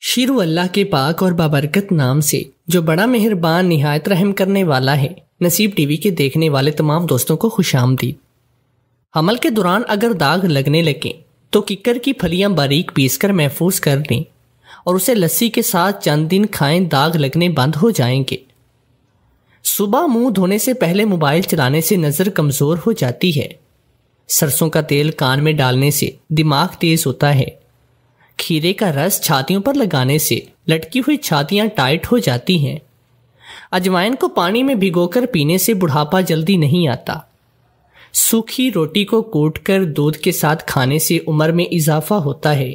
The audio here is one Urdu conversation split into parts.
شروع اللہ کے پاک اور بابرکت نام سے جو بڑا مہربان نہایت رحم کرنے والا ہے۔ نصیب ٹی وی کے دیکھنے والے تمام دوستوں کو خوش آمدید۔ حمل کے دوران اگر داغ لگنے لگیں تو ککر کی پھلیاں باریک پیس کر محفوظ کر لیں اور اسے لسی کے ساتھ چند دن کھائیں، داغ لگنے بند ہو جائیں گے۔ صبح منہ دھونے سے پہلے موبائل چلانے سے نظر کمزور ہو جاتی ہے۔ سرسوں کا تیل کان میں ڈالنے سے دماغ تیز ہوتا ہے۔ کھیرے کا رس چھاتیوں پر لگانے سے لٹکی ہوئی چھاتیاں ٹائٹ ہو جاتی ہیں۔ اجوائن کو پانی میں بھگو کر پینے سے بڑھاپا جلدی نہیں آتا۔ سوکھی روٹی کو کوٹ کر دودھ کے ساتھ کھانے سے عمر میں اضافہ ہوتا ہے۔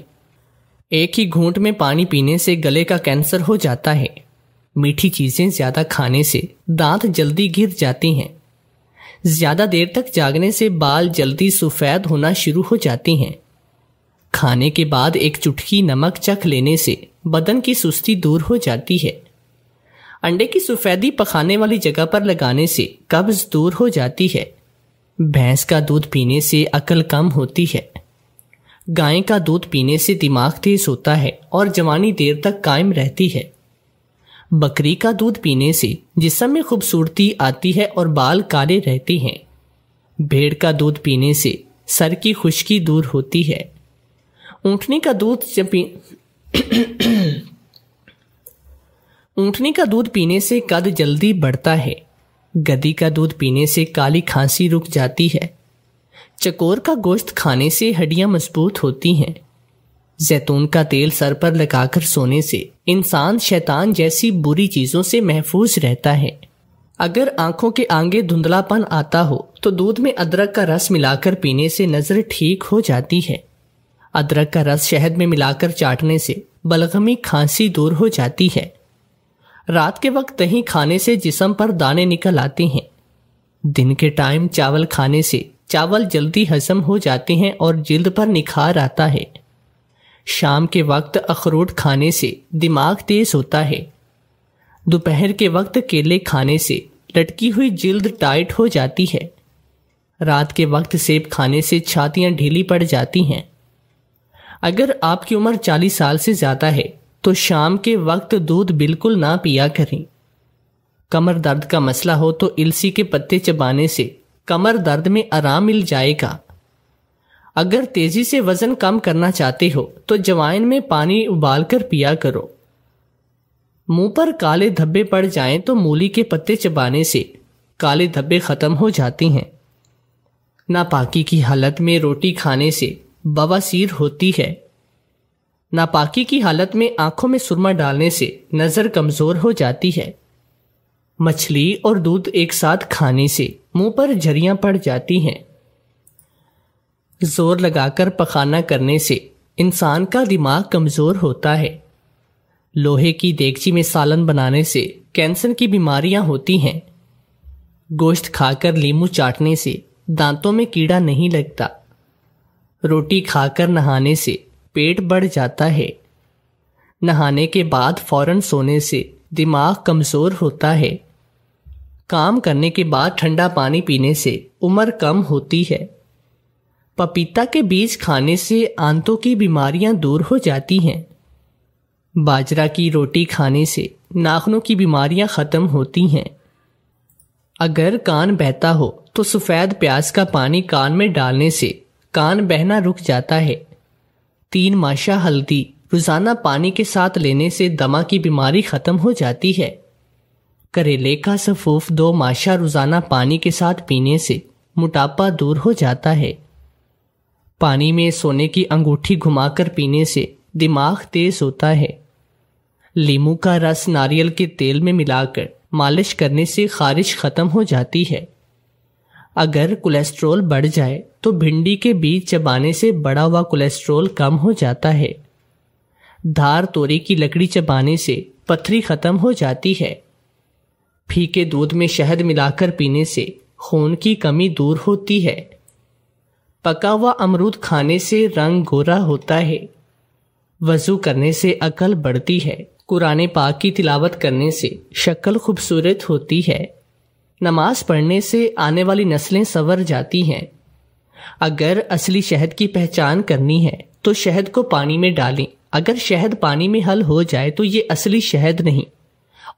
ایک ہی گھونٹ میں پانی پینے سے گلے کا کینسر ہو جاتا ہے۔ میٹھی چیزیں زیادہ کھانے سے دانت جلدی گر جاتی ہیں۔ زیادہ دیر تک جاگنے سے بال جلدی سفید ہونا شروع ہو جاتی ہیں۔ کھانے کے بعد ایک چٹکی نمک چکھ لینے سے بدن کی سستی دور ہو جاتی ہے۔ انڈے کی سفیدی پکانے والی جگہ پر لگانے سے قبض دور ہو جاتی ہے۔ بھینس کا دودھ پینے سے عقل کم ہوتی ہے۔ گائے کا دودھ پینے سے دماغ تیز ہوتا ہے اور جوانی دیر تک قائم رہتی ہے۔ بکری کا دودھ پینے سے جسم میں خوبصورتی آتی ہے اور بال کالے رہتے ہیں۔ بھیڑ کا دودھ پینے سے سر کی خشکی دور ہوتی ہے۔ اونٹنی کا دودھ پینے سے قد جلدی بڑھتا ہے۔ گدی کا دودھ پینے سے کالی کھانسی رک جاتی ہے۔ چکور کا گوشت کھانے سے ہڈیاں مضبوط ہوتی ہیں۔ زیتون کا تیل سر پر لگا کر سونے سے انسان شیطان جیسی بری چیزوں سے محفوظ رہتا ہے۔ اگر آنکھوں کے آگے دھندلا پن آتا ہو تو دودھ میں ادرک کا رس ملا کر پینے سے نظر ٹھیک ہو جاتی ہے۔ ادرک کا رس شہد میں ملا کر چاٹنے سے بلغمی کھانسی دور ہو جاتی ہے۔ رات کے وقت دہی کھانے سے جسم پر دانے نکل آتے ہیں۔ دن کے ٹائم چاول کھانے سے چاول جلدی ہضم ہو جاتے ہیں اور جلد پر نکھار آتا ہے۔ شام کے وقت اخروٹ کھانے سے دماغ تیز ہوتا ہے۔ دوپہر کے وقت کیلے کھانے سے لٹکی ہوئی جلد ٹائٹ ہو جاتی ہے۔ رات کے وقت سیب کھانے سے چھاتیاں ڈھیلی پڑ جاتی ہیں۔ اگر آپ کی عمر 40 سال سے زیادہ ہے تو شام کے وقت دودھ بالکل نہ پیا کریں۔ کمر درد کا مسئلہ ہو تو السی کے پتے چبانے سے کمر درد میں آرام مل جائے گا۔ اگر تیزی سے وزن کم کرنا چاہتے ہو تو جوائن میں پانی ابال کر پیا کرو۔ منہ پر کالے دھبے پڑ جائیں تو مولی کے پتے چبانے سے کالے دھبے ختم ہو جاتے ہیں۔ ناپاکی کی حالت میں روٹی کھانے سے بواسیر ہوتی ہے۔ ناپاکی کی حالت میں آنکھوں میں سرما ڈالنے سے نظر کمزور ہو جاتی ہے۔ مچھلی اور دودھ ایک ساتھ کھانے سے منہ پر جھریاں پڑ جاتی ہیں۔ زور لگا کر پخانا کرنے سے انسان کا دماغ کمزور ہوتا ہے۔ لوہے کی دیگچی میں سالن بنانے سے کینسر کی بیماریاں ہوتی ہیں۔ گوشت کھا کر لیمو چاٹنے سے دانتوں میں کیڑا نہیں لگتا۔ روٹی کھا کر نہانے سے پیٹ بڑھ جاتا ہے۔ نہانے کے بعد فوراً سونے سے دماغ کمزور ہوتا ہے۔ کام کرنے کے بعد ٹھنڈا پانی پینے سے عمر کم ہوتی ہے۔ پپیتا کے بیج کھانے سے آنتوں کی بیماریاں دور ہو جاتی ہیں۔ باجرہ کی روٹی کھانے سے ناخنوں کی بیماریاں ختم ہوتی ہیں۔ اگر کان بہتا ہو تو سفید پیاز کا پانی کان میں ڈالنے سے کان بہنا رک جاتا ہے۔ 3 ماشا ہلدی روزانہ پانی کے ساتھ لینے سے دمہ کی بیماری ختم ہو جاتی ہے۔ کریلے کا سفوف 2 ماشا روزانہ پانی کے ساتھ پینے سے موٹاپا دور ہو جاتا ہے۔ پانی میں سونے کی انگوٹھی گھما کر پینے سے دماغ تیز ہوتا ہے۔ لیمو کا رس ناریل کے تیل میں ملا کر مالش کرنے سے خارش ختم ہو جاتی ہے۔ اگر کولیسٹرول بڑھ جائے تو بھنڈی کے بیج چبانے سے بڑا ہوا کولیسٹرول کم ہو جاتا ہے۔ دھار توری کی لکڑی چبانے سے پتھری ختم ہو جاتی ہے۔ پھیکے دودھ میں شہد ملا کر پینے سے خون کی کمی دور ہوتی ہے۔ پکا ہوا امرود کھانے سے رنگ گورا ہوتا ہے۔ وضو کرنے سے عقل بڑھتی ہے۔ قرآن پاک کی تلاوت کرنے سے شکل خوبصورت ہوتی ہے۔ نماز پڑھنے سے آنے والی نسلیں سنور جاتی ہیں۔ اگر اصلی شہد کی پہچان کرنی ہے تو شہد کو پانی میں ڈالیں، اگر شہد پانی میں حل ہو جائے تو یہ اصلی شہد نہیں،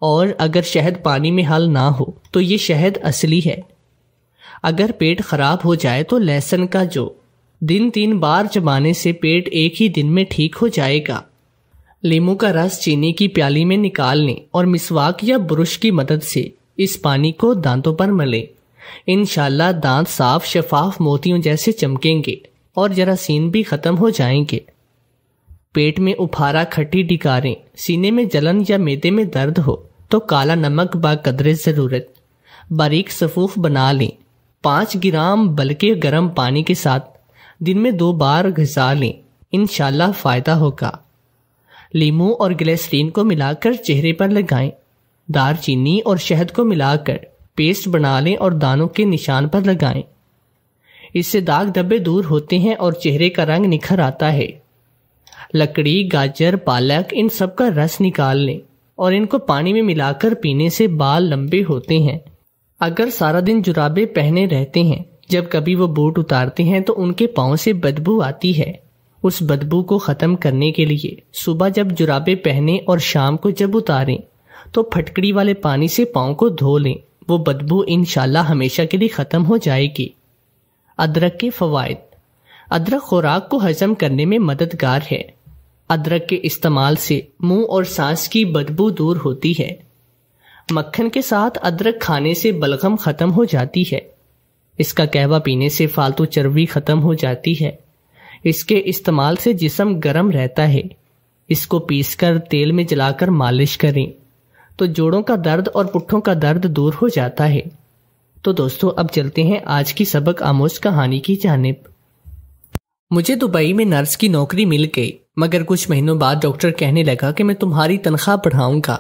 اور اگر شہد پانی میں حل نہ ہو تو یہ شہد اصلی ہے۔ اگر پیٹ خراب ہو جائے تو لہسن کا جو 3 بار چبانے سے پیٹ ایک ہی دن میں ٹھیک ہو جائے گا۔ لیموں کا رس چینی کی پیالی میں نکال لیں اور مسواک یا برش کی مدد سے اس پانی کو دانتوں پر ملیں۔ انشاءاللہ دانت صاف شفاف موتیوں جیسے چمکیں گے اور جراثیم بھی ختم ہو جائیں گے۔ پیٹ میں اپھارا کھٹی ڈکاریں، سینے میں جلن یا معدے میں درد ہو تو کالا نمک با قدر ضرورت باریک صفوف بنا لیں۔ 5 گرام بلکہ گرم پانی کے ساتھ دن میں 2 بار غذا لیں، انشاءاللہ فائدہ ہوگا۔ لیموں اور گلیسرین کو ملا کر چہرے پر لگائیں۔ دار چینی اور شہد کو ملا کر پیسٹ بنا لیں اور دانوں کے نشان پر لگائیں۔ اس سے داغ دھبے دور ہوتے ہیں اور چہرے کا رنگ نکھر آتا ہے۔ لکڑی، گاجر، پالک ان سب کا رس نکال لیں اور ان کو پانی میں ملا کر پینے سے بال لمبے ہوتے ہیں۔ اگر سارا دن جرابیں پہنے رہتے ہیں، جب کبھی وہ بوٹ اتارتے ہیں تو ان کے پاؤں سے بدبو آتی ہے۔ اس بدبو کو ختم کرنے کے لیے صبح جب جرابیں پہنے اور شام کو جب اتاریں تو پھٹکڑی والے پانی سے پاؤں کو دھو لیں، وہ بدبو انشاءاللہ ہمیشہ کے لیے ختم ہو جائے گی۔ ادرک کے فوائد۔ ادرک خوراک کو ہضم کرنے میں مددگار ہے۔ ادرک کے استعمال سے منہ اور سانس کی بدبو دور ہوتی ہے۔ مکھن کے ساتھ ادرک کھانے سے بلغم ختم ہو جاتی ہے۔ اس کا قہوہ پینے سے فالتو چربی ختم ہو جاتی ہے۔ اس کے استعمال سے جسم گرم رہتا ہے۔ اس کو پیس کر تیل میں جلا کر مالش کریں تو جوڑوں کا درد اور پٹھوں کا درد دور ہو جاتا ہے۔ تو دوستو اب چلتے ہیں آج کی سبق آموز کہانی کی جانب۔ مجھے دبئی میں نرس کی نوکری مل گئی، مگر کچھ مہینوں بعد ڈاکٹر کہنے لگا کہ میں تمہاری تنخواہ بڑھاؤں گا،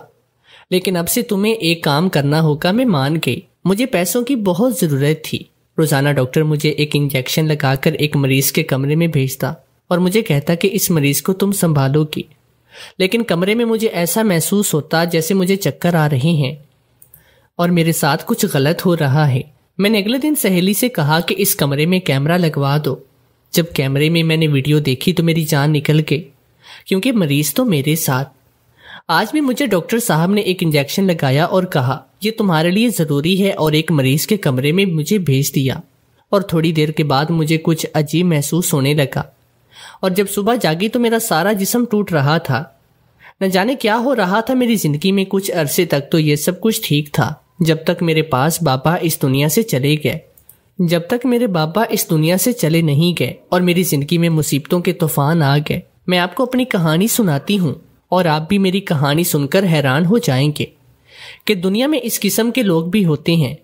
لیکن اب سے تمہیں ایک کام کرنا ہوگا۔ میں مان گئی، مجھے پیسوں کی بہت ضرورت تھی۔ روزانہ ڈاکٹر مجھے ایک انجیکشن لگا کر ایک مریض کے کمرے میں بھیجتا اور مجھے کہتا کہ اس مریض کو تم سنبھالو گی، لیکن کمرے میں مجھے ایسا محسوس ہوتا جیسے مجھے چکر آ رہے ہیں اور میرے ساتھ کچھ غلط ہو رہا ہے۔ میں نے اگلے دن سہیلی سے کہا کہ اس کمرے میں کیمرہ لگوا دو۔ جب کیمرے میں میں نے ویڈیو دیکھی تو میری جان نکل گئی، کیونکہ مریض تو میرے ساتھ۔ آج بھی مجھے ڈاکٹر صاحب نے ایک انجیکشن لگایا اور کہا یہ تمہارے لیے ضروری ہے، اور ایک مریض کے کمرے میں مجھے بھیج دیا، اور تھوڑی دیر کے بعد مجھے کچھ عجیب محسوس ہونے لگا، اور جب صبح جاگی تو میرا سارا جسم ٹوٹ رہا تھا۔ نہ جانے کیا ہو رہا تھا میری زندگی میں۔ کچھ عرصے تک تو یہ سب کچھ ٹھیک تھا، جب تک میرے پاس بابا اس دنیا سے چلے گئے۔ جب تک میرے بابا اس دنیا سے چلے نہیں گئے اور میری زندگی میں مصیبتوں کے طوفان آ گئے۔ میں آپ کو اپنی کہانی سناتی ہوں اور آپ بھی میری کہانی سن کر حیران ہو جائیں گے کہ دنیا میں اس قسم کے لوگ بھی ہوتے ہیں۔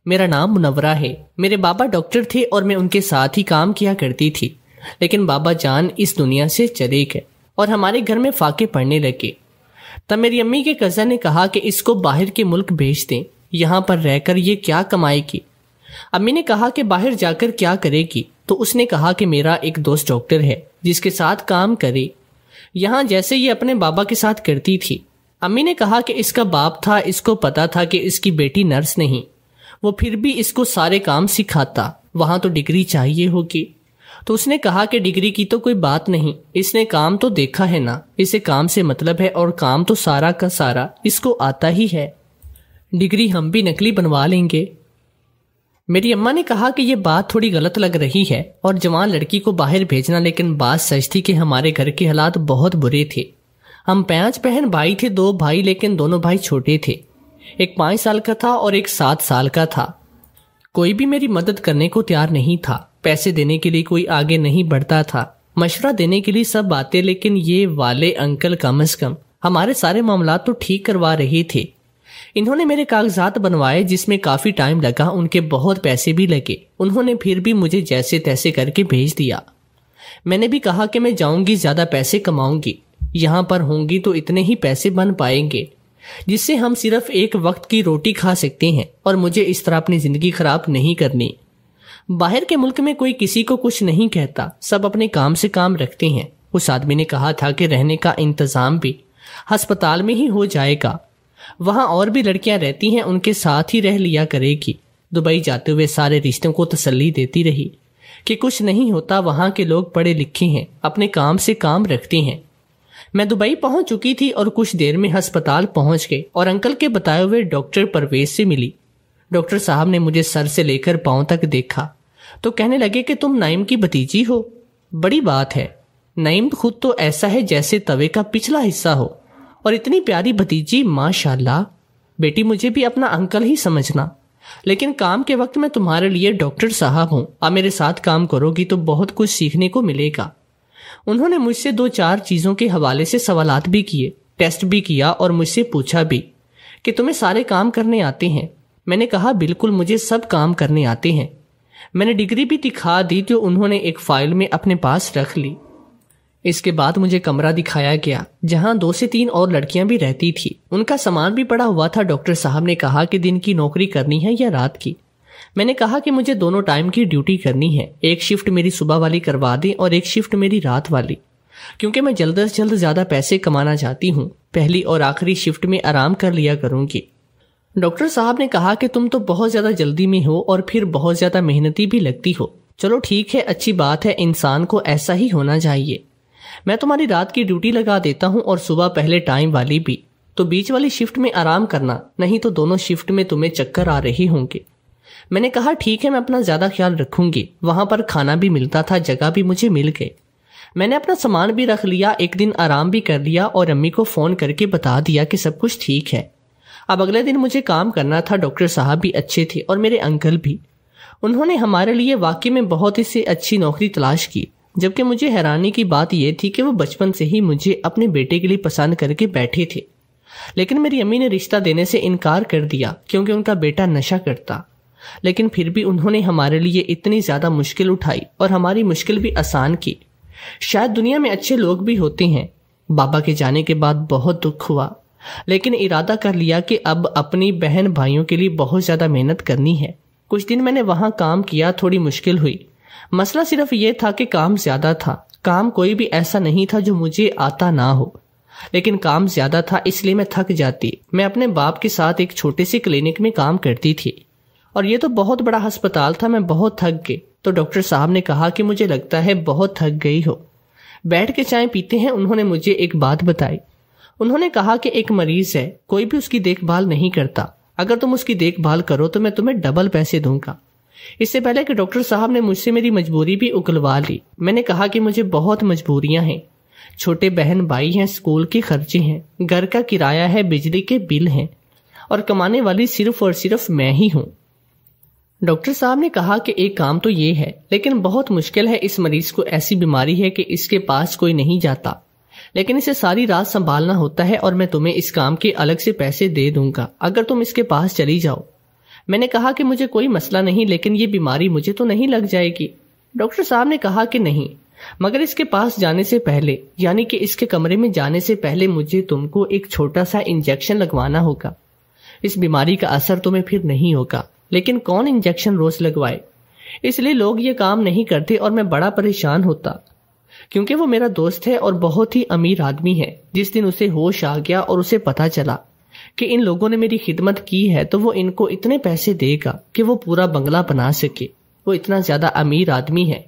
میرا نام منورہ ہے۔ میرے بابا ڈاکٹر تھے اور میں ان کے ساتھ ہی کام کیا کرتی تھی، لیکن بابا جان اس دنیا سے چلے گئے اور ہمارے گھر میں فاقے پڑنے لگے۔ تب میری امی کے کزن نے کہا کہ اس کو باہر کے ملک بھیج دیں، یہاں پر رہ کر یہ کیا کمائے گی۔ امی نے کہا کہ باہر جا کر کیا کرے گی، تو اس نے کہا کہ میرا ایک دوست ڈاکٹر ہے جس کے ساتھ کام کرے یہاں، جیسے یہ اپنے بابا کے ساتھ کرتی تھی۔ امی نے کہا کہ اس کا باپ تھا، اس کو پتا تھا کہ اس کی بیٹی نرس نہیں، وہ پھر بھی اس کو سارے کام سکھاتا، وہاں تو ڈگری چاہیے ہوگی۔ تو اس نے کہا کہ ڈگری کی تو کوئی بات نہیں، اس نے کام تو دیکھا ہے نا، اسے کام سے مطلب ہے، اور کام تو سارا کا سارا اس کو آتا ہی ہے، ڈگری ہم بھی نقلی بنوا لیں گے۔ میری اماں نے کہا کہ یہ بات تھوڑی غلط لگ رہی ہے اور جوان لڑکی کو باہر بھیجنا، لیکن بات سچ تھی کہ ہمارے گھر کے حالات بہت برے تھے۔ ہم 5 بہن بھائی تھے، 2 بھائی، لیکن دونوں بھائی چھوٹے تھے، ایک 5 سال کا تھا اور ایک 7 سال کا تھا۔ کوئی بھی میری مدد کرنے کو تیار نہیں تھا، پیسے دینے کے لیے کوئی آگے نہیں بڑھتا تھا، مشورہ دینے کے لیے سب آتے، لیکن یہ والے انکل کم از کم ہمارے سارے معاملات تو ٹھیک کروا رہے تھے۔ انہوں نے میرے کاغذات بنوائے جس میں کافی ٹائم لگا، ان کے بہت پیسے بھی لگے، انہوں نے پھر بھی مجھے جیسے تیسے کر کے بھیج دیا۔ میں نے بھی کہا کہ میں جاؤں گی، زیادہ پیسے کماؤں گی، یہاں پر ہوں گی تو اتنے ہی پیسے بن پائیں گے جس سے ہم صرف ایک وقت کی روٹی کھا سکتے ہیں، اور مجھے اس طرح اپنی زندگی خراب نہیں کرنی۔ باہر کے ملک میں کوئی کسی کو کچھ نہیں کہتا، سب اپنے کام سے کام رکھتے ہیں۔ اس آدمی نے کہا تھا کہ رہنے کا انتظام بھی ہسپتال میں ہی ہو جائے گا، وہاں اور بھی لڑکیاں رہتی ہیں، ان کے ساتھ ہی رہ لیا کرے گی۔ دبئی جاتے ہوئے سارے رشتوں کو تسلی دیتی رہی کہ کچھ نہیں ہوتا، وہاں کے لوگ پڑھے لکھے ہیں، اپنے کام سے کام رکھتے ہیں۔ میں دبئی پہنچ چکی تھی اور کچھ دیر میں ہسپتال پہنچ گئے اور انکل کے بتائے ہوئے ڈاکٹر پرویز سے ملی۔ ڈاکٹر صاحب نے مجھے سر سے لے کر پاؤں تک دیکھا تو کہنے لگے کہ تم نعیم کی بھتیجی ہو، بڑی بات ہے۔ نعیم خود تو ایسا ہے جیسے توے کا پچھلا حصہ ہو، اور اتنی پیاری بھتیجی، ماشاءاللہ۔ بیٹی مجھے بھی اپنا انکل ہی سمجھنا، لیکن کام کے وقت میں تمہارے لیے ڈاکٹر صاحب ہوں، اب میرے ساتھ کام کرو گی تو بہت کچھ سیکھنے کو ملے گا۔ انہوں نے مجھ سے 2-4 چیزوں کے حوالے سے سوالات بھی کیے، ٹیسٹ بھی کیا اور مجھ سے پوچھا بھی کہ تمہیں سارے کام کرنے آتے ہیں؟ میں نے کہا بالکل، مجھے سب کام کرنے آتے ہیں۔ میں نے ڈگری بھی دکھا دی جو انہوں نے ایک فائل میں اپنے پاس رکھ لی۔ اس کے بعد مجھے کمرہ دکھایا گیا جہاں 2 سے 3 اور لڑکیاں بھی رہتی تھی، ان کا سامان بھی پڑا ہوا تھا۔ ڈاکٹر صاحب نے کہا کہ دن کی نوکری کرنی ہے یا رات کی؟ میں نے کہا کہ مجھے دونوں ٹائم کی ڈیوٹی کرنی ہے، ایک شفٹ میری صبح والی کروا دیں اور ایک شفٹ میری رات والی، کیونکہ میں جلد از جلد زیادہ پیسے کمانا چاہتی ہوں۔ پہلی اور آخری شفٹ میں آرام کر لیا کروں گی۔ ڈاکٹر صاحب نے کہا کہ تم تو بہت زیادہ جلدی میں ہو اور پھر بہت زیادہ محنتی بھی لگتی ہو۔ چلو ٹھیک ہے، اچھی بات ہے، انسان کو ایسا ہی ہونا چاہیے۔ میں تمہاری رات کی ڈیوٹی لگا دیتا ہوں اور صبح پہلے ٹائم والی بھی، تو بیچ والی شفٹ میں آرام کرنا، نہیں تو دونوں شفٹ میں تمہیں چکر آ رہے ہوں گے۔ میں نے کہا ٹھیک ہے، میں اپنا زیادہ خیال رکھوں گی۔ وہاں پر کھانا بھی ملتا تھا، جگہ بھی مجھے مل گئے، میں نے اپنا سامان بھی رکھ لیا، ایک دن آرام بھی کر لیا اور امی کو فون کر کے بتا دیا کہ سب کچھ ٹھیک ہے۔ اب اگلے دن مجھے کام کرنا تھا۔ ڈاکٹر صاحب بھی اچھے تھے اور میرے انکل بھی، انہوں نے ہمارے لیے واقعی میں بہت ہی سے اچھی نوکری تلاش کی، جبکہ مجھے حیرانی کی بات یہ تھی کہ وہ بچپن سے ہی مجھے اپنے بیٹے کے لیے پسند کر کے بیٹھے تھے، لیکن میری امی نے رشتہ دینے سے انکار کر دیا کیونکہ ان کا بیٹا نشہ کرتا۔ لیکن پھر بھی انہوں نے ہمارے لیے اتنی زیادہ مشکل اٹھائی اور ہماری مشکل بھی آسان کی۔ شاید دنیا میں اچھے لوگ بھی ہوتے ہیں۔ بابا کے جانے کے بعد بہت دکھ ہوا، لیکن ارادہ کر لیا کہ اب اپنی بہن بھائیوں کے لیے بہت زیادہ محنت کرنی ہے۔ کچھ دن میں نے وہاں کام کیا، تھوڑی مشکل ہوئی۔ مسئلہ صرف یہ تھا کہ کام زیادہ تھا۔ کام کوئی بھی ایسا نہیں تھا جو مجھے آتا نہ ہو، لیکن کام زیادہ تھا، اس لیے میں تھک جاتی۔ میں اپنے باپ کے ساتھ ایک چھوٹے سے کلینک میں کام کرتی تھی اور یہ تو بہت بڑا ہسپتال تھا۔ میں بہت تھک گئی تو ڈاکٹر صاحب نے کہا کہ مجھے لگتا ہے بہت تھک گئی ہو، بیٹھ کے چائے پیتے ہیں۔ انہوں نے مجھے ایک بات بتائی۔ انہوں نے کہا کہ ایک مریض ہے، کوئی بھی اس کی دیکھ بھال نہیں کرتا، اگر تم اس کی دیکھ بھال کرو تو میں تمہیں ڈبل پیسے دوں گا۔ اس سے پہلے کہ ڈاکٹر صاحب نے مجھ سے میری مجبوری بھی اگلوا لی، میں نے کہا کہ مجھے بہت مجبوریاں ہیں، چھوٹے بہن بھائی ہیں، اسکول کے خرچے ہیں، گھر کا کرایہ ہے، بجلی کے بل ہیں، اور کمانے والی صرف اور صرف میں ہی ہوں۔ ڈاکٹر صاحب نے کہا کہ ایک کام تو یہ ہے، لیکن بہت مشکل ہے، اس مریض کو ایسی بیماری ہے کہ اس کے پاس کوئی نہیں جاتا، لیکن اسے ساری رات سنبھالنا ہوتا ہے اور میں تمہیں اس کام کے الگ سے پیسے دے دوں گا اگر تم اس کے پاس چلی جاؤ۔ میں نے کہا کہ مجھے کوئی مسئلہ نہیں، لیکن یہ بیماری مجھے تو نہیں لگ جائے گی۔ ڈاکٹر صاحب نے کہا کہ نہیں، مگر اس کے پاس جانے سے پہلے، یعنی کہ اس کے کمرے میں جانے سے پہلے مجھے تم کو ایک چھوٹا سا انجیکشن لگوانا ہوگا۔ اس بیماری کا اثر تمہیں پھر نہیں ہوگا، لیکن کون انجیکشن روز لگوائے؟ اس لیے لوگ یہ کام نہیں کرتے اور میں بڑا پریشان ہوتا، کیونکہ وہ میرا دوست ہے اور بہت ہی امیر آدمی ہے۔ جس دن اسے ہوش آ گیا اور اسے پتا چلا کہ ان لوگوں نے میری خدمت کی ہے تو وہ ان کو اتنے پیسے دے گا کہ وہ پورا بنگلہ بنا سکے۔ وہ اتنا زیادہ امیر آدمی ہے،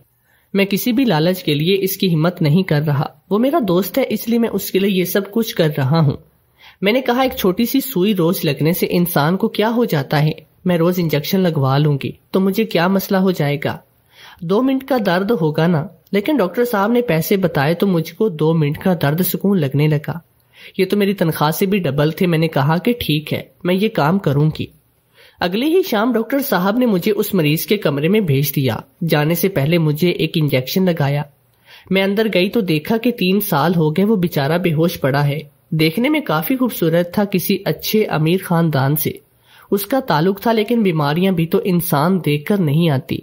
میں کسی بھی لالچ کے لیے اس کی ہمت نہیں کر رہا۔ وہ میرا دوست ہے، اس لیے میں اس کے لیے یہ سب کچھ کر رہا ہوں۔ میں نے کہا ایک چھوٹی سی سوئی روز لگنے سے انسان کو کیا ہو جاتا ہے؟ میں روز انجیکشن لگوا لوں گی تو مجھے کیا مسئلہ ہو جائے گا؟ 2 منٹ کا درد ہوگا نا۔ لیکن ڈاکٹر صاحب نے پیسے بتائے تو مجھ کو 2 منٹ کا درد سکون لگنے لگا۔ یہ تو میری تنخواہ سے بھی ڈبل تھے۔ میں نے کہا کہ ٹھیک ہے، میں یہ کام کروں گی۔ اگلی ہی شام ڈاکٹر صاحب نے مجھے اس مریض کے کمرے میں بھیج دیا۔ جانے سے پہلے مجھے ایک انجیکشن لگایا۔ میں اندر گئی تو دیکھا کہ 3 سال ہو گئے وہ بیچارہ بے ہوش پڑا ہے۔ دیکھنے میں کافی خوبصورت تھا، کسی اچھے امیر خاندان سے اس کا تعلق تھا، لیکن بیماریاں بھی تو انسان دیکھ کر نہیں آتی۔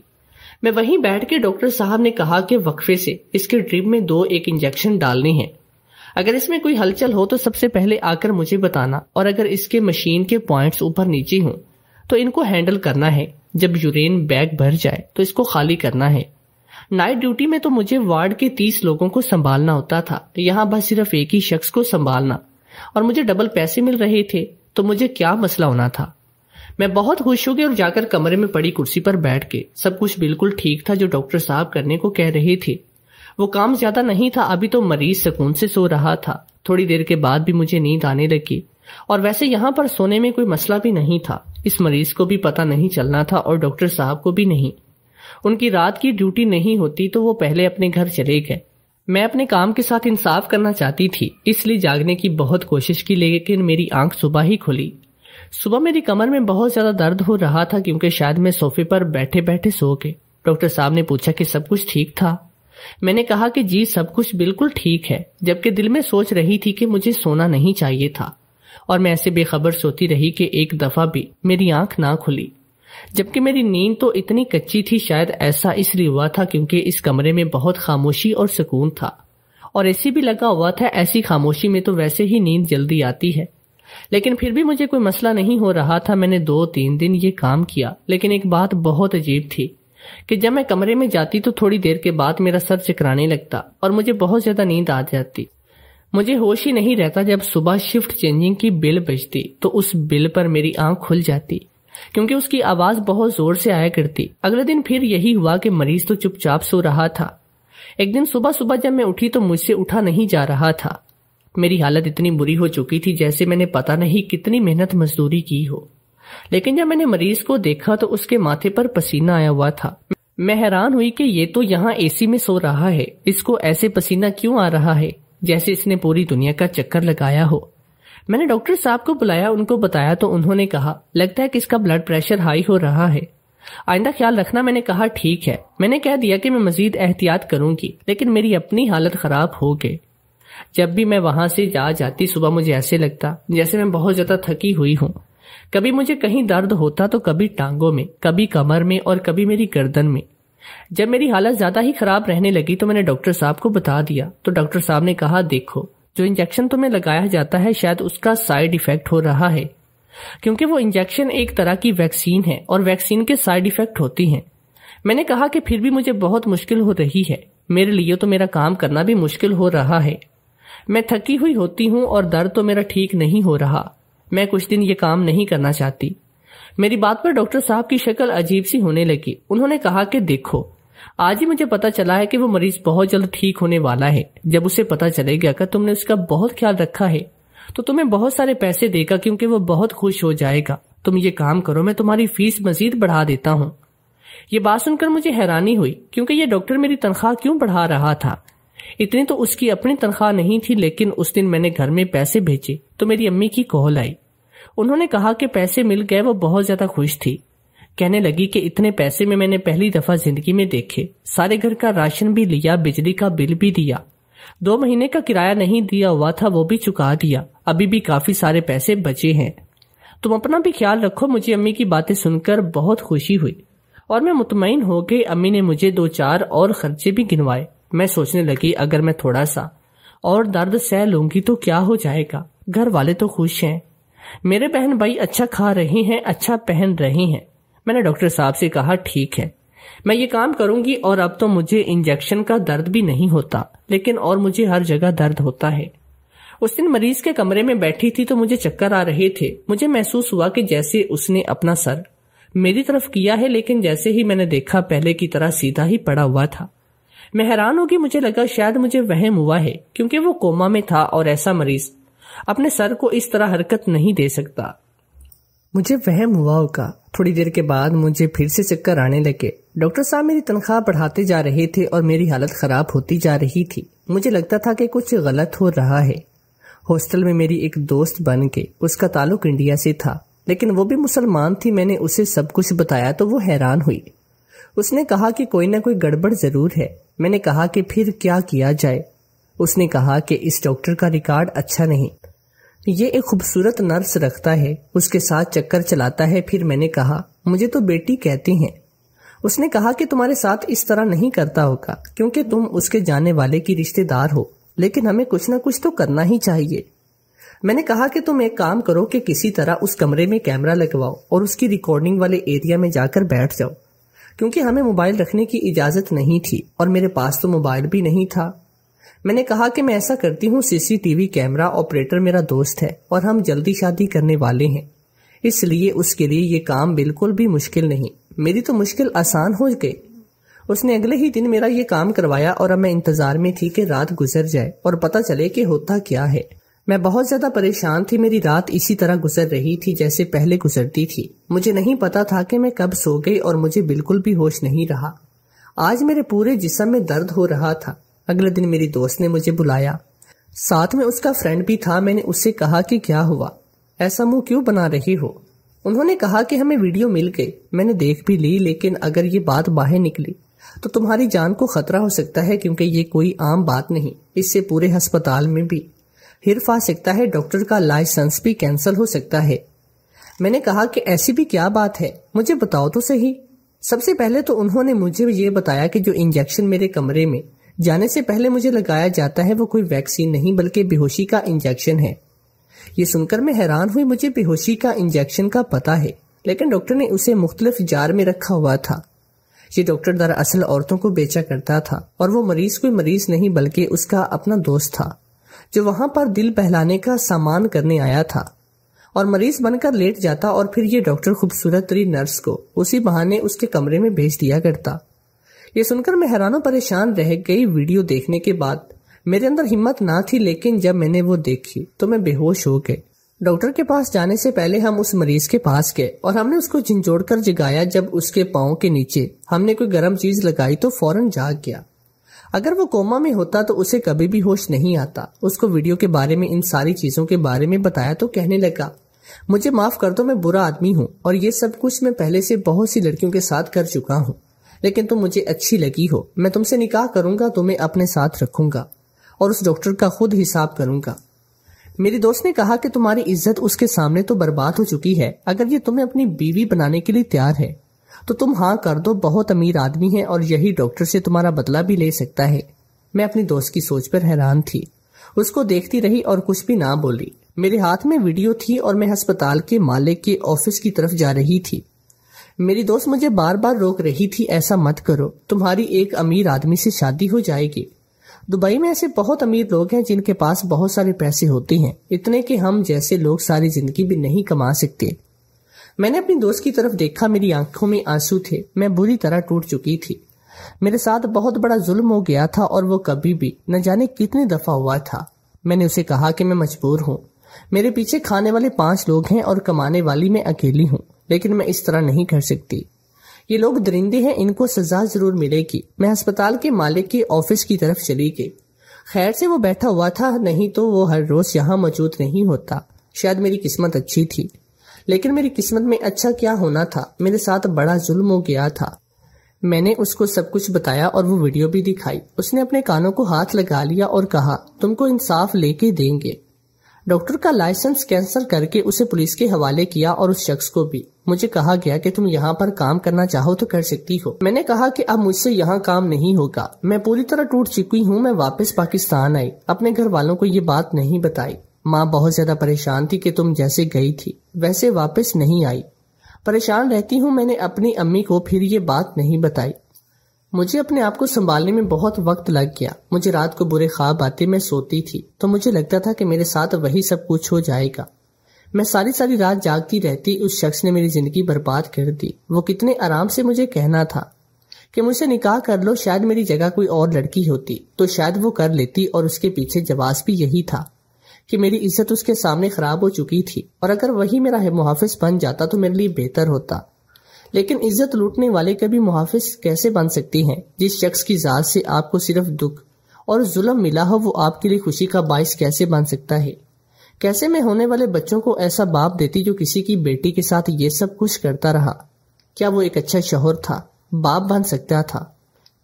میں وہیں بیٹھ کے ڈاکٹر صاحب نے کہا کہ وقفے سے اس کے ڈرپ میں 2 انجیکشن ڈالنے ہیں۔ اگر اس میں کوئی ہلچل ہو تو سب سے پہلے آ کر مجھے بتانا، اور اگر اس کے مشین کے پوائنٹس اوپر نیچے ہوں تو ان کو ہینڈل کرنا ہے۔ جب یورین بیگ بھر جائے تو اس کو خالی کرنا ہے۔ نائٹ ڈیوٹی میں تو مجھے وارڈ کے 30 لوگوں کو سنبھالنا ہوتا تھا، یہاں بس صرف ایک ہی شخص کو سنبھالنا، اور مجھے ڈبل پیسے مل رہے تھے، تو مجھے کیا مسئلہ ہونا تھا؟ میں بہت خوش ہو گئی اور جا کر کمرے میں پڑی کرسی پر بیٹھ کے، سب کچھ بالکل ٹھیک تھا جو ڈاکٹر صاحب کرنے کو کہہ رہے تھے۔ وہ کام زیادہ نہیں تھا، ابھی تو مریض سکون سے سو رہا تھا۔ تھوڑی دیر کے بعد بھی مجھے نیند آنے لگی، اور ویسے یہاں پر سونے میں کوئی مسئلہ بھی نہیں تھا۔ اس مریض کو بھی پتہ نہیں چلنا تھا اور ڈاکٹر صاحب کو بھی نہیں۔ ان کی رات کی ڈیوٹی نہیں ہوتی تو وہ پہلے اپنے گھر چلے گئے۔ میں اپنے کام کے ساتھ انصاف کرنا چاہتی تھی، اس لیے جاگنے کی بہت کوشش کی، لیکن میری آنکھ صبح ہی کھلی۔ صبح میری کمر میں بہت زیادہ درد ہو رہا تھا کیونکہ شاید میں صوفے پر بیٹھے بیٹھے سو گئے۔ ڈاکٹر صاحب نے پوچھا کہ سب کچھ ٹھیک تھا؟ میں نے کہا کہ جی سب کچھ بالکل ٹھیک ہے، جبکہ دل میں سوچ رہی تھی کہ مجھے سونا نہیں چاہیے تھا، اور میں ایسے بے خبر سوتی رہی کہ ایک دفعہ بھی میری آنکھ نہ کھلی، جبکہ میری نیند تو اتنی کچی تھی۔ شاید ایسا اس لیے ہوا تھا کیونکہ اس کمرے میں بہت خاموشی اور سکون تھا، اور اے سی بھی لگا ہوا تھا۔ ایسی خاموشی میں تو ویسے ہی نیند جلدی آتی ہے، لیکن پھر بھی مجھے کوئی مسئلہ نہیں ہو رہا تھا۔ میں نے 2-3 دن یہ کام کیا، لیکن ایک بات بہت عجیب تھی کہ جب میں کمرے میں جاتی تو تھوڑی دیر کے بعد میرا سر چکرانے لگتا اور مجھے بہت زیادہ نیند آ جاتی۔ مجھے ہوش ہی نہیں رہتا۔ جب صبح شفٹ چینجنگ کی بیل بجتی تو اس بیل پر میری آنکھ کھل جاتی کیونکہ اس کی آواز بہت زور سے آیا کرتی۔ اگلے دن پھر یہی ہوا کہ مریض تو چپ چاپ سو رہا تھا۔ ایک دن صبح جب میں اٹھی تو مجھ سے اٹھا نہیں جا رہا تھا۔ میری حالت اتنی بری ہو چکی تھی جیسے میں نے پتہ نہیں کتنی محنت مزدوری کی ہو، لیکن جب میں نے مریض کو دیکھا تو اس کے ماتھے پر پسینہ آیا ہوا تھا۔ میں حیران ہوئی کہ یہ تو یہاں اے سی میں سو رہا ہے، اس کو ایسے پسینہ کیوں آ رہا ہے جیسے اس نے پوری دنیا کا چکر لگایا ہو۔ میں نے ڈاکٹر صاحب کو بلایا، ان کو بتایا تو انہوں نے کہا لگتا ہے کہ اس کا بلڈ پریشر ہائی ہو رہا ہے، آئندہ خیال رکھنا۔ میں نے کہا ٹھیک ہے۔ میں نے کہہ دیا کہ میں مزید احتیاط کروں گی، لیکن میری اپنی حالت خراب ہو گئی۔ جب بھی میں وہاں سے جاتی صبح مجھے ایسے لگتا جیسے میں بہت زیادہ تھکی ہوئی ہوں۔ کبھی مجھے کہیں درد ہوتا تو کبھی ٹانگوں میں، کبھی کمر میں اور کبھی میری گردن میں۔ جب میری حالت زیادہ ہی خراب رہنے لگی تو میں نے ڈاکٹر صاحب کو بتا دیا تو ڈاکٹر صاحب نے کہا دیکھو جو انجیکشن تمہیں لگایا جاتا ہے شاید اس کا سائیڈ ایفیکٹ ہو رہا ہے، کیونکہ وہ انجیکشن ایک طرح کی ویکسین ہے اور ویکسین کے سائیڈ ایفیکٹ ہوتی ہیں۔ میں نے کہا کہ پھر بھی مجھے بہت مشکل ہو رہی ہے، میرے لیے تو میرا کام کرنا بھی مشکل ہو رہا ہے، میں تھکی ہوئی ہوتی ہوں اور درد تو میرا ٹھیک نہیں ہو رہا، میں کچھ دن یہ کام نہیں کرنا چاہتی۔ میری بات پر ڈاکٹر صاحب کی شکل عجیب سی ہونے لگی۔ انہوں نے کہا کہ دیکھو آج ہی مجھے پتا چلا ہے کہ وہ مریض بہت جلد ٹھیک ہونے والا ہے۔ جب اسے پتا چلے گا کہ تم نے اس کا بہت خیال رکھا ہے تو تمہیں بہت سارے پیسے دے گا کیونکہ وہ بہت خوش ہو جائے گا۔ تم یہ کام کرو، میں تمہاری فیس مزید بڑھا دیتا ہوں۔ یہ بات سن کر مجھے حیرانی ہوئی کیونکہ یہ ڈاکٹر میری تنخواہ کیوں بڑھا رہا تھا؟ اتنی تو اس کی اپنی تنخواہ نہیں تھی، لیکن اس دن میں نے گھر میں پیسے بھیجے تو میری امی کی کال آئی۔ انہوں نے کہا کہ پیسے مل گئے۔ وہ بہت زیادہ خوش تھی، کہنے لگی کہ اتنے پیسے میں نے پہلی دفعہ زندگی میں دیکھے، سارے گھر کا راشن بھی لیا، بجلی کا بل بھی دیا، 2 مہینے کا کرایہ نہیں دیا ہوا تھا وہ بھی چکا دیا، ابھی بھی کافی سارے پیسے بچے ہیں، تم اپنا بھی خیال رکھو۔ مجھے امی کی باتیں سن کر بہت خوشی ہوئی اور میں مطمئن ہو گئی۔ امی نے مجھے 2-4 اور خرچے بھی گنوائے۔ میں سوچنے لگی اگر میں تھوڑا سا اور درد سہ لوں گی تو کیا ہو جائے گا، گھر والے تو خوش ہیں، میرے بہن بھائی اچھا کھا رہے ہیں، اچھا پہن رہے ہیں۔ میں نے ڈاکٹر صاحب سے کہا ٹھیک ہے میں یہ کام کروں گی، اور اب تو مجھے انجیکشن کا درد بھی نہیں ہوتا، لیکن اور مجھے ہر جگہ درد ہوتا ہے۔ اس دن مریض کے کمرے میں بیٹھی تھی تو مجھے چکر آ رہے تھے۔ مجھے محسوس ہوا کہ جیسے اس نے اپنا سر میری طرف کیا ہے، لیکن جیسے ہی میں نے دیکھا پہلے کی طرح سیدھا ہی پڑا ہوا تھا۔ میں حیران ہوگی، مجھے لگا شاید مجھے وہم ہوا ہے کیونکہ وہ کوما میں تھا اور ایسا مریض اپنے سر کو اس طرح حرکت نہیں دے سکتا۔ مجھے وہم ہوا ہوگا۔ تھوڑی دیر کے بعد مجھے پھر سے چکر آنے لگے۔ ڈاکٹر صاحب میری تنخواہ بڑھاتے جا رہے تھے اور میری حالت خراب ہوتی جا رہی تھی۔ مجھے لگتا تھا کہ کچھ غلط ہو رہا ہے۔ ہاسٹل میں میری ایک دوست بن کے، اس کا تعلق انڈیا سے تھا لیکن وہ بھی مسلمان تھی۔ میں نے اسے سب کچھ بتایا تو وہ حیران ہوئی۔ اس نے کہا کہ کوئی نہ کوئی گڑبڑ ضرور ہے۔ میں نے کہا کہ پھر کیا کیا جائے؟ اس نے کہا کہ اس ڈاکٹر کا ریکارڈ اچھا نہیں، یہ ایک خوبصورت نرس رکھتا ہے، اس کے ساتھ چکر چلاتا ہے۔ پھر میں نے کہا مجھے تو بیٹی کہتے ہیں۔ اس نے کہا کہ تمہارے ساتھ اس طرح نہیں کرتا ہوگا کیونکہ تم اس کے جانے والے کی رشتہ دار ہو، لیکن ہمیں کچھ نہ کچھ تو کرنا ہی چاہیے۔ میں نے کہا کہ تم ایک کام کرو کہ کسی طرح اس کمرے میں کیمرہ لگواؤ اور اس کی ریکارڈنگ والے ایریا میں جا کر بیٹھ جاؤ، کیونکہ ہمیں موبائل رکھنے کی اجازت نہیں تھی اور میرے پاس تو موبائل بھی نہیں تھا۔ میں نے کہا کہ میں ایسا کرتی ہوں، CCTV کیمرہ آپریٹر میرا دوست ہے اور ہم جلدی شادی کرنے والے ہیں، اس لیے اس کے لیے یہ کام بالکل بھی مشکل نہیں، میری تو مشکل آسان ہو گئی۔ اس نے اگلے ہی دن میرا یہ کام کروایا اور اب میں انتظار میں تھی کہ رات گزر جائے اور پتہ چلے کہ ہوتا کیا ہے۔ میں بہت زیادہ پریشان تھی۔ میری رات اسی طرح گزر رہی تھی جیسے پہلے گزرتی تھی۔ مجھے نہیں پتا تھا کہ میں کب سو گئی اور مجھے بالکل بھی ہوش نہیں رہا۔ آج میرے پورے جسم میں درد ہو رہا تھا۔ اگلے دن میری دوست نے مجھے بلایا، ساتھ میں اس کا فرینڈ بھی تھا۔ میں نے اس سے کہا کہ کیا ہوا، ایسا منہ کیوں بنا رہی ہو؟ انہوں نے کہا کہ ہمیں ویڈیو مل گئی، میں نے دیکھ بھی لی، لیکن اگر یہ بات باہر نکلی تو تمہاری جان کو خطرہ ہو سکتا ہے، کیونکہ یہ کوئی عام بات نہیں، اس سے پورے ہسپتال میں بھی حرف آ سکتا ہے، ڈاکٹر کا لائسنس بھی کینسل ہو سکتا ہے۔ میں نے کہا کہ ایسی بھی کیا بات ہے، مجھے بتاؤ تو صحیح۔ سب سے پہلے تو انہوں نے مجھے یہ بتایا کہ جو انجیکشن میرے کمرے میں جانے سے پہلے مجھے لگایا جاتا ہے وہ کوئی ویکسین نہیں بلکہ بے ہوشی کا انجیکشن ہے۔ یہ سن کر میں حیران ہوئی، مجھے بے ہوشی کا انجیکشن کا پتا ہے، لیکن ڈاکٹر نے اسے مختلف جار میں رکھا ہوا تھا۔ یہ ڈاکٹر دراصل عورتوں کو بیچا کرتا تھا، اور وہ مریض کوئی مریض نہیں بلکہ اس کا اپنا دوست تھا جو وہاں پر دل بہلانے کا سامان کرنے آیا تھا اور مریض بن کر لیٹ جاتا، اور پھر یہ ڈاکٹر خوبصورت تری نرس کو اسی بہانے اس کے کمرے میں بھیج دیا کرتا۔ یہ سن کر میں حیران و پریشان رہ گئی۔ ویڈیو دیکھنے کے بعد میرے اندر ہمت نہ تھی، لیکن جب میں نے وہ دیکھی تو میں بے ہوش ہو گئی۔ ڈاکٹر کے پاس جانے سے پہلے ہم اس مریض کے پاس گئے اور ہم نے اس کو جھنجھوڑ کر جگایا۔ جب اس کے پاؤں کے نیچے ہم نے کوئی گرم چیز لگائی تو فوراً جاگ گیا۔ اگر وہ کوما میں ہوتا تو اسے کبھی بھی ہوش نہیں آتا۔ اس کو ویڈیو کے بارے میں، ان ساری چیزوں کے بارے میں بتایا تو کہنے لگا، مجھے معاف کر دو، میں برا آدمی ہوں اور یہ سب کچھ میں پہلے سے بہت سی لڑکیوں کے ساتھ کر چکا ہوں، لیکن تم مجھے اچھی لگی ہو، میں تم سے نکاح کروں گا، تمہیں اپنے ساتھ رکھوں گا اور اس ڈاکٹر کا خود حساب کروں گا۔ میری دوست نے کہا کہ تمہاری عزت اس کے سامنے تو برباد ہو چکی ہے، اگر یہ تمہیں اپنی بیوی بنانے کے لیے تیار ہے تو تم ہاں کر دو، بہت امیر آدمی ہے اور یہی ڈاکٹر سے تمہارا بدلہ بھی لے سکتا ہے۔ میں اپنی دوست کی سوچ پر حیران تھی، اس کو دیکھتی رہی اور کچھ بھی نہ بولی۔ میرے ہاتھ میں ویڈیو تھی اور میں ہسپتال کے مالک کے آفس کی طرف جا رہی تھی۔ میری دوست مجھے بار بار روک رہی تھی، ایسا مت کرو، تمہاری ایک امیر آدمی سے شادی ہو جائے گی۔ دبئی میں ایسے بہت امیر لوگ ہیں جن کے پاس بہت سارے پیسے ہوتے ہیں، اتنے کہ ہم جیسے لوگ ساری زندگی بھی نہیں کما سکتے۔ میں نے اپنی دوست کی طرف دیکھا، میری آنکھوں میں آنسو تھے، میں بری طرح ٹوٹ چکی تھی۔ میرے ساتھ بہت بڑا ظلم ہو گیا تھا اور وہ کبھی بھی نہ جانے کتنی دفعہ ہوا تھا۔ میں نے اسے کہا کہ میں مجبور ہوں، میرے پیچھے کھانے والے 5 لوگ ہیں اور کمانے والی میں اکیلی ہوں، لیکن میں اس طرح نہیں کر سکتی۔ یہ لوگ درندے ہیں، ان کو سزا ضرور ملے گی۔ میں ہسپتال کے مالک کے آفس کی طرف چلی گئی۔ خیر سے وہ بیٹھا ہوا تھا، نہیں تو وہ ہر روز یہاں موجود نہیں ہوتا۔ شاید میری قسمت اچھی تھی، لیکن میری قسمت میں اچھا کیا ہونا تھا، میرے ساتھ بڑا ظلم ہو گیا تھا۔ میں نے اس کو سب کچھ بتایا اور وہ ویڈیو بھی دکھائی۔ اس نے اپنے کانوں کو ہاتھ لگا لیا اور کہا، تم کو انصاف لے کے دیں گے۔ ڈاکٹر کا لائسنس کینسل کر کے اسے پولیس کے حوالے کیا اور اس شخص کو بھی۔ مجھے کہا گیا کہ تم یہاں پر کام کرنا چاہو تو کر سکتی ہو۔ میں نے کہا کہ اب مجھ سے یہاں کام نہیں ہوگا، میں پوری طرح ٹوٹ چکی ہوں۔ میں واپس پاکستان آئی، اپنے گھر والوں کو یہ بات نہیں بتائی۔ ماں بہت زیادہ پریشان تھی کہ تم جیسے گئی تھی ویسے واپس نہیں آئی۔ پریشان رہتی ہوں، میں نے اپنی امی کو پھر یہ بات نہیں بتائی۔ مجھے اپنے آپ کو سنبھالنے میں بہت وقت لگ گیا۔ مجھے رات کو برے خواب آتے، میں سوتی تھی تو مجھے لگتا تھا کہ میرے ساتھ وہی سب کچھ ہو جائے گا۔ میں ساری رات جاگتی رہتی۔ اس شخص نے میری زندگی برباد کر دی۔ وہ کتنے آرام سے مجھے کہنا تھا کہ مجھ سے نکاح کر لو، شاید میری جگہ کوئی اور لڑکی ہوتی تو شاید وہ کر لیتی، اور اس کے پیچھے جواز بھی یہی تھا کہ میری عزت اس کے سامنے خراب ہو چکی تھی، اور اگر وہی میرا محافظ بن جاتا تو میرے لیے بہتر ہوتا۔ لیکن عزت لوٹنے والے کبھی محافظ کیسے بن سکتے ہیں؟ جس شخص کی ذات سے آپ کو صرف دکھ اور ظلم ملا ہو، وہ آپ کے لیے خوشی کا باعث کیسے بن سکتا ہے؟ کیسے میں ہونے والے بچوں کو ایسا باپ دیتی جو کسی کی بیٹی کے ساتھ یہ سب کچھ کرتا رہا؟ کیا وہ ایک اچھا شوہر تھا، باپ بن سکتا تھا؟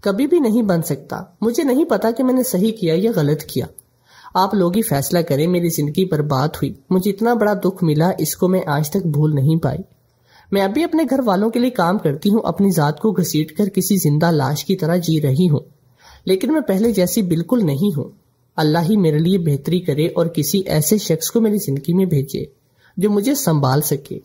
کبھی بھی نہیں بن سکتا۔ مجھے نہیں پتا کہ میں نے صحیح کیا یا غلط کیا، آپ لوگ ہی فیصلہ کریں۔ میری زندگی برباد ہوئی، مجھے اتنا بڑا دکھ ملا، اس کو میں آج تک بھول نہیں پائی۔ میں ابھی اپنے گھر والوں کے لیے کام کرتی ہوں، اپنی ذات کو گھسیٹ کر کسی زندہ لاش کی طرح جی رہی ہوں، لیکن میں پہلے جیسی بالکل نہیں ہوں۔ اللہ ہی میرے لیے بہتری کرے اور کسی ایسے شخص کو میری زندگی میں بھیجے جو مجھے سنبھال سکے۔